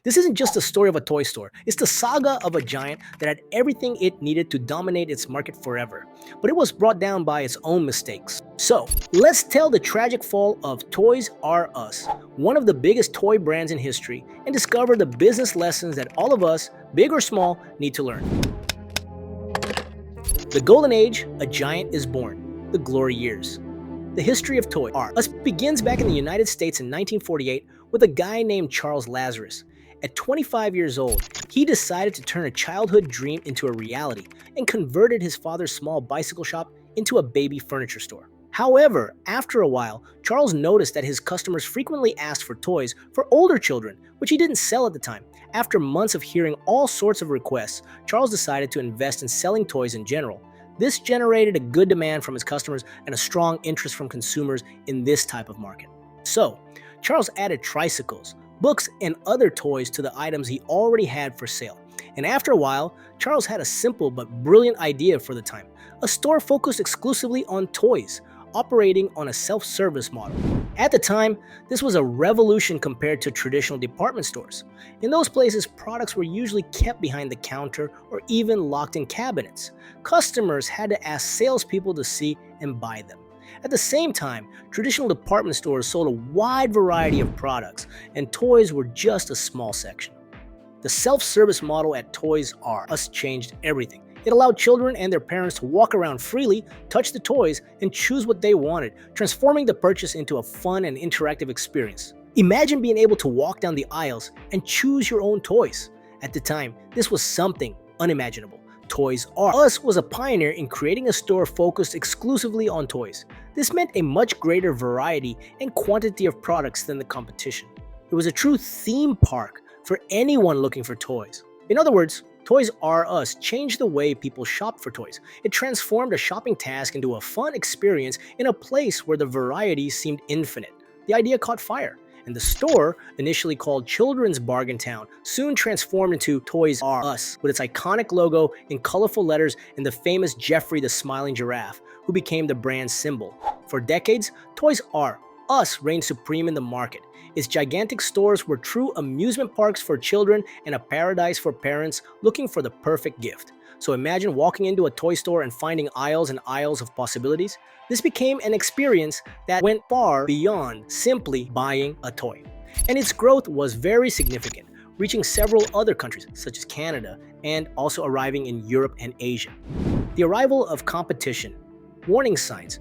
This isn't just a story of a toy store, it's the saga of a giant that had everything it needed to dominate its market forever, but it was brought down by its own mistakes. So, let's tell the tragic fall of Toys R Us, one of the biggest toy brands in history, and discover the business lessons that all of us, big or small, need to learn. The Golden Age, a giant is born. The glory years. The history of Toys R Us begins back in the United States in 1948 with a guy named Charles Lazarus. At 25 years old, he decided to turn a childhood dream into a reality and converted his father's small bicycle shop into a baby furniture store. However, after a while, Charles noticed that his customers frequently asked for toys for older children, which he didn't sell at the time. After months of hearing all sorts of requests, Charles decided to invest in selling toys in general. This generated a good demand from his customers and a strong interest from consumers in this type of market. So, Charles added tricycles, books, and other toys to the items he already had for sale. And after a while, Charles had a simple but brilliant idea for the time: a store focused exclusively on toys, operating on a self-service model. At the time, this was a revolution compared to traditional department stores. In those places, products were usually kept behind the counter or even locked in cabinets. Customers had to ask salespeople to see and buy them. At the same time, traditional department stores sold a wide variety of products, and toys were just a small section. The self-service model at Toys R Us changed everything. It allowed children and their parents to walk around freely, touch the toys, and choose what they wanted, transforming the purchase into a fun and interactive experience. Imagine being able to walk down the aisles and choose your own toys. At the time, this was something unimaginable. Toys R Us was a pioneer in creating a store focused exclusively on toys. This meant a much greater variety and quantity of products than the competition. It was a true theme park for anyone looking for toys. In other words, Toys R Us changed the way people shopped for toys. It transformed a shopping task into a fun experience in a place where the variety seemed infinite. The idea caught fire, and the store, initially called Children's Bargain Town, soon transformed into Toys R Us, with its iconic logo in colorful letters and the famous Jeffrey the Smiling Giraffe, who became the brand's symbol. For decades, Toys R Us reigned supreme in the market. Its gigantic stores were true amusement parks for children and a paradise for parents looking for the perfect gift. So imagine walking into a toy store and finding aisles and aisles of possibilities. This became an experience that went far beyond simply buying a toy. And its growth was very significant, reaching several other countries such as Canada and also arriving in Europe and Asia. The arrival of competition, warning signs.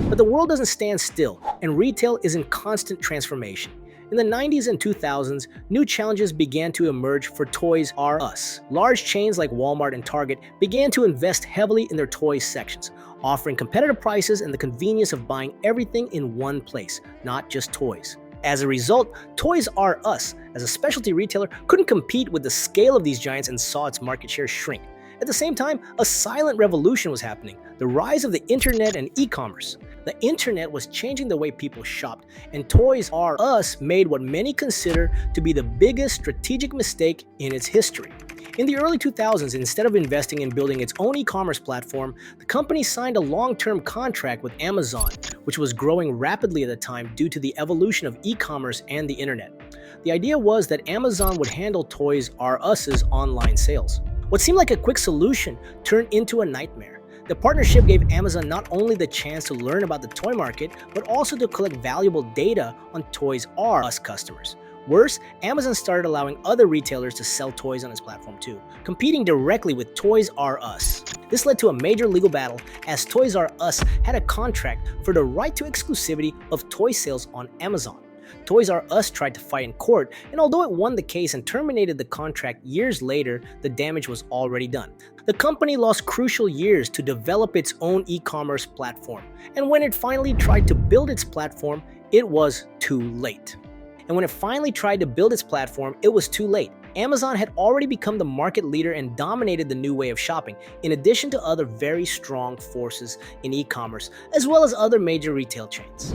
But the world doesn't stand still, and retail is in constant transformation. In the 90s and 2000s, new challenges began to emerge for Toys R Us. Large chains like Walmart and Target began to invest heavily in their toys sections, offering competitive prices and the convenience of buying everything in one place, not just toys. As a result, Toys R Us, as a specialty retailer, couldn't compete with the scale of these giants and saw its market share shrink. At the same time, a silent revolution was happening: the rise of the internet and e-commerce. The internet was changing the way people shopped, and Toys R Us made what many consider to be the biggest strategic mistake in its history. In the early 2000s, instead of investing in building its own e-commerce platform, the company signed a long-term contract with Amazon, which was growing rapidly at the time due to the evolution of e-commerce and the internet. The idea was that Amazon would handle Toys R Us's online sales. What seemed like a quick solution turned into a nightmare. The partnership gave Amazon not only the chance to learn about the toy market, but also to collect valuable data on Toys R Us customers. Worse, Amazon started allowing other retailers to sell toys on its platform too, competing directly with Toys R Us. This led to a major legal battle, as Toys R Us had a contract for the right to exclusivity of toy sales on Amazon. Toys R Us tried to fight in court, and although it won the case and terminated the contract years later, the damage was already done. The company lost crucial years to develop its own e-commerce platform, and when it finally tried to build its platform, it was too late. Amazon had already become the market leader and dominated the new way of shopping, in addition to other very strong forces in e-commerce, as well as other major retail chains.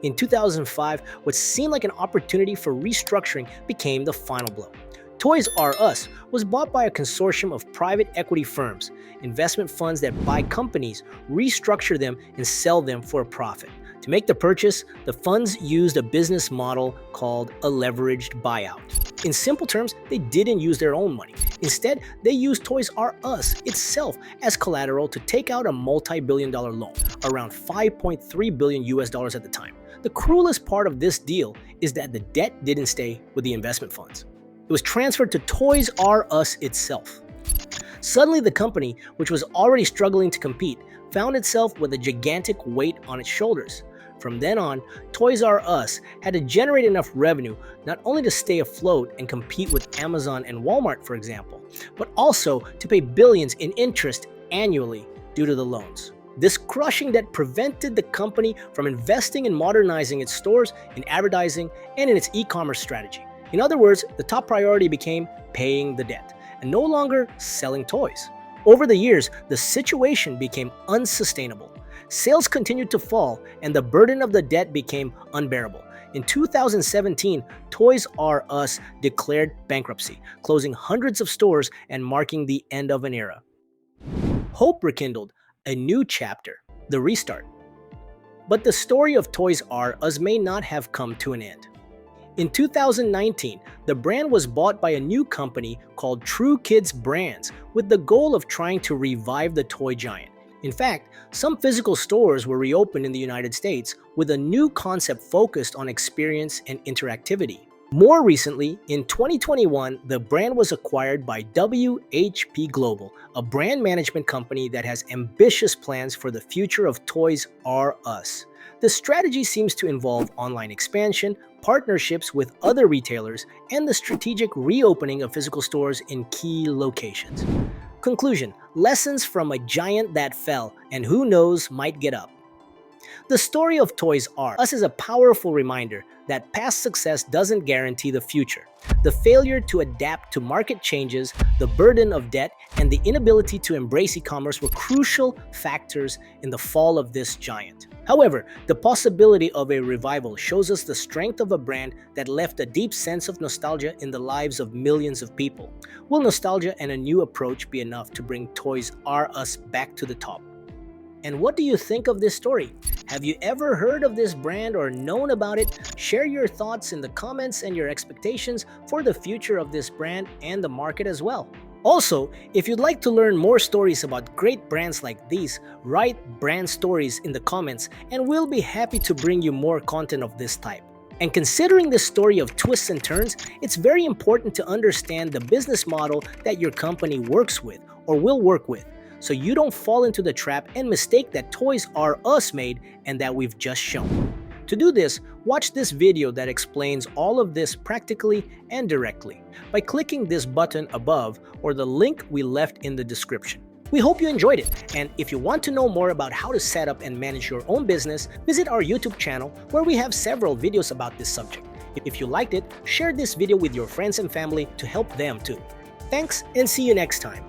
In 2005, what seemed like an opportunity for restructuring became the final blow. Toys R Us was bought by a consortium of private equity firms, investment funds that buy companies, restructure them, and sell them for a profit. To make the purchase, the funds used a business model called a leveraged buyout. In simple terms, they didn't use their own money. Instead, they used Toys R Us itself as collateral to take out a multi-billion-dollar loan, around $5.3 billion US at the time. The cruelest part of this deal is that the debt didn't stay with the investment funds. It was transferred to Toys R Us itself. Suddenly, the company, which was already struggling to compete, found itself with a gigantic weight on its shoulders. From then on, Toys R Us had to generate enough revenue not only to stay afloat and compete with Amazon and Walmart, for example, but also to pay billions in interest annually due to the loans. This crushing debt prevented the company from investing in modernizing its stores, in advertising, and in its e-commerce strategy. In other words, the top priority became paying the debt and no longer selling toys. Over the years, the situation became unsustainable. Sales continued to fall, and the burden of the debt became unbearable. In 2017, Toys R Us declared bankruptcy, closing hundreds of stores and marking the end of an era. Hope rekindled, a new chapter, the restart. But the story of Toys R Us may not have come to an end. In 2019, the brand was bought by a new company called True Kids Brands with the goal of trying to revive the toy giant. In fact, some physical stores were reopened in the United States with a new concept focused on experience and interactivity. More recently, in 2021, the brand was acquired by WHP Global, a brand management company that has ambitious plans for the future of Toys R Us. The strategy seems to involve online expansion, partnerships with other retailers, and the strategic reopening of physical stores in key locations. Conclusion: lessons from a giant that fell and who knows might get up. The story of Toys R Us is a powerful reminder that past success doesn't guarantee the future. The failure to adapt to market changes, the burden of debt, and the inability to embrace e-commerce were crucial factors in the fall of this giant. However, the possibility of a revival shows us the strength of a brand that left a deep sense of nostalgia in the lives of millions of people. Will nostalgia and a new approach be enough to bring Toys R Us back to the top? And what do you think of this story? Have you ever heard of this brand or known about it? Share your thoughts in the comments and your expectations for the future of this brand and the market as well. Also, if you'd like to learn more stories about great brands like these, write brand stories in the comments and we'll be happy to bring you more content of this type. And considering this story of twists and turns, it's very important to understand the business model that your company works with or will work with, so you don't fall into the trap and mistake that Toys R Us made and that we've just shown. To do this, watch this video that explains all of this practically and directly by clicking this button above or the link we left in the description. We hope you enjoyed it, and if you want to know more about how to set up and manage your own business, visit our YouTube channel where we have several videos about this subject. If you liked it, share this video with your friends and family to help them too. Thanks, and see you next time.